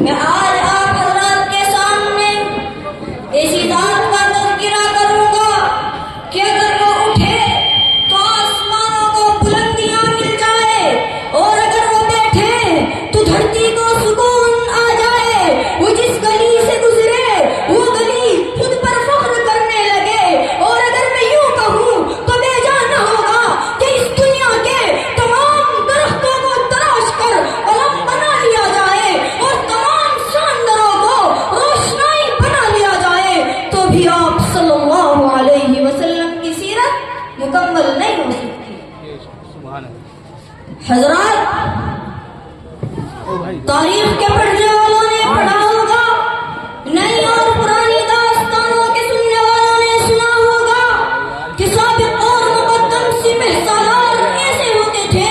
میں آج آپ حضرات کے سامنے اسی ذات کا تذکرہ کروں گا کہ اگر وہ اٹھے تو آسمانوں کو بلندیاں مل جائے، اور اگر وہ بیٹھے تو دھرتی کو سکون آ جائے۔ وہ جس گلی سے گزرے وہ گلی خود پر فخر کرنے لگے، اور اگر میں یوں کہوں تو بے جان نہ ہوگا کہ اس دنیا کے تمام درختوں کو تراش کر علم بنا لیا جائے اور تمام سمندروں کو روشنائی بنا لیا جائے، تو بھی آپ صلی اللہ علیہ وسلم کی سیرت مکمل نہیں ہو سکتی۔ حضرات، تاریخ کے پڑھنے والوں نے پڑھا ہوگا، نئی اور پرانی داستانوں کے سننے والوں نے سنا ہوگا کہ سابق اور مقدم سپہ سالار ایسے ہوتے تھے،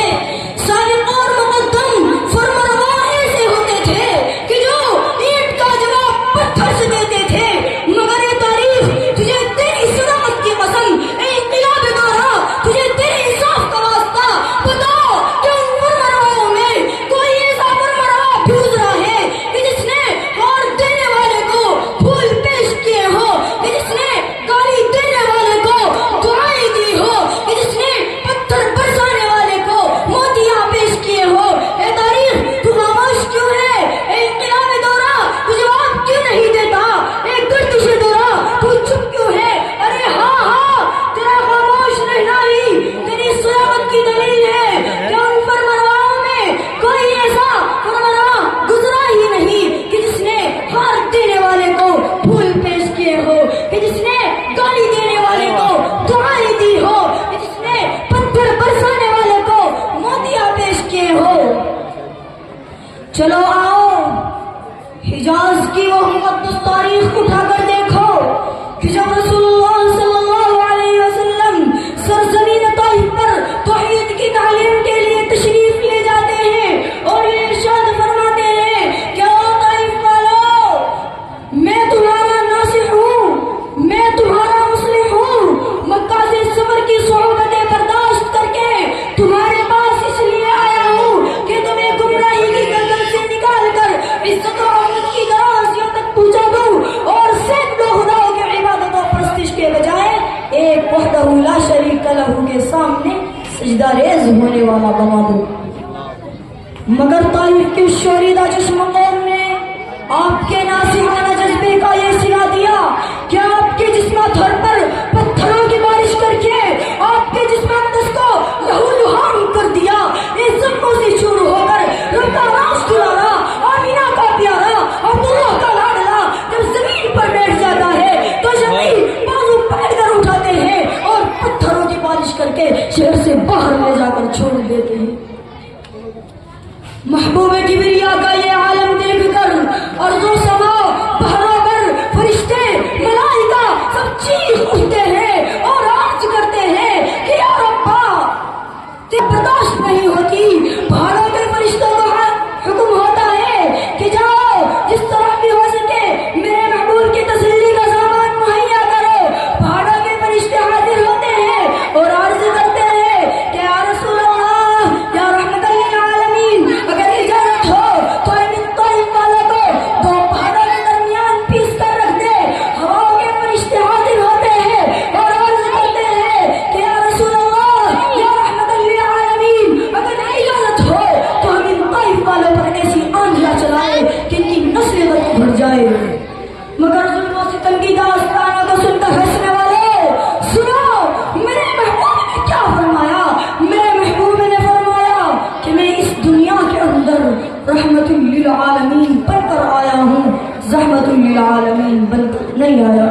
سابق اور مقدم فرمانروا ایسے ہوتے تھے کہ جو اینٹ کا جواب پتھر سے دیتے تھے۔ مگر یہ تاریخ تجھے تیری صداقت کی قسم، اے انقلاب دورہ، تجھے تیرے انصاف کا واسطہ بتا کہ ان فرمانرواؤں میں کوئی ایسا فرمانروا بھی گزرا ہے کہ جس نے اور دینے والے کو پھول پیش کیے ہو، کہ جس نے گالی دینے والے کو دعائیں دی ہو، کہ جس نے پتھر برسانے والے کو موتیاں پیش کیے ہو۔ اے تاریخ، تو خاموش کیوں ہے؟ اے انقلاب دورہ، تو جواب کیوں نہیں دیتا؟ اے گردش دورہ، تو چپ کیوں ہے؟ ارے ہاں ہاں، تیرا خاموش رہنا ہی تیری صداقت کی دلیل ہے کہ ان فرمانرواؤں میں کوئی ایسا فرمانروا گزرا ہی نہیں کہ جس نے ہار دینے والے کو پھول پیش کیے ہو، کہ جس نے گالی دینے والے کو دعائیں دی ہو، کہ جس نے پتھر برسانے والے کو موتیاں پیش کیے ہو۔ چلو آؤ، حجاز کی وہ مقدس تاریخ اٹھا کر دیکھو کہ جب رسول اللہ صلی اللہ علیہ وسلم سرزمین طائف پر توحید کی تعلیم کے لیے تشریف لے جاتے ہیں اور یہ ارشاد فرماتے ہیں کہ او طائف والو، میں تمہارا ناصح ہوں، میں تمہارا مصلح ہوں، مکہ سے سفر کی صعوبتیں برداشت کر کے تمہارے پاس اس لیے آیا ہوں کہ تمہیں گمراہی کی گردن سے نکال کر عزت و عظمت کی درازیوں تک پہنچا دوں، اور سینکڑوں خداؤں کی عبادت و پرستش کے بجائے ایک وحدہ لا شریک لہ کے سامنے سجدہ ریز ہونے والا بنا دوں۔ مگر طائف کے شوریدہ چشم قوم نے آپ کے ناصحانہ جذبے کا یہ صلہ دیا کہ آپ کے جسم تھر پر پتھروں کی بارش کر کے آپ کے جسم اقدس کو لہو لہان کر دیا۔ اس زخموں سے شروع ہو کر رب کا راز دلارا، آمینہ کا پیارا، عبداللہ کا لاڈلا جب زمین پر بیٹھ جاتا ہے تو شفیع بازو پکڑ کر اٹھاتے ہیں اور پتھروں کی بارش کر کے شہر سے باہر لے جا کر چھوڑ دیتے ہیں۔ محبوب کبریا کا یہ عالم دیکھ کر ارض و سما، بحر و بر، فرشتے، ملائکہ سب چیخ اٹھتے ہیں اور عرض کرتے ہیں کہ یا ربا، تجھے برداشت نہیں ہوتی۔ پہاڑوں کے فرشتوں کو حکم ہوتا ہے کہ جاؤ، جس طرح بھی ہو سکے میرے محبوب کی تسلی کا سامان مہیا کرو۔ پہاڑوں کے فرشتے حاضر ہوتے ہیں اور عرض کرتے ہیں کہ یا رسول اللہ، یا رحمت للعالمین، اگر اجازت ہو تو ان طائف والوں کو دو پہاڑوں کے درمیان پیس کر رکھ دے۔ ہواؤں کے فرشتے حاضر ہوتے ہیں اور عرض کرتے ہیں کہ یا رسول اللہ، یا رحمت للعالمین، اگر اجازت ہو تو ہم ان طائف والوں پر ایسی آندھیاں چلائے کہ ان کی نسلیں تک بڑھ جائے۔ مگر ظلم و ستم کی داستانوں کو سن کر ہنسنے والے، سنو میرے محبوب نے کیا فرمایا۔ میرے محبوب نے فرمایا کہ میں اس دنیا کے اندر رحمت للعالمین بن کر آیا ہوں، زحمت للعالمین بن کر نہیں آیا۔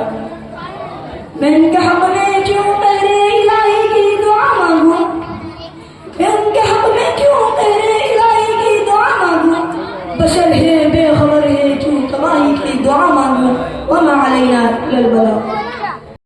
میں ان کے حق میں کیوں تیرے الہی کی دعا مانگوں، میں ان کے حق میں کیوں تیرے الہی کی دعا مانگوں، بشر ہے بے خبر ہے کیوں تباہی کی دعا مانگوں، وما علینا الا البلاغ۔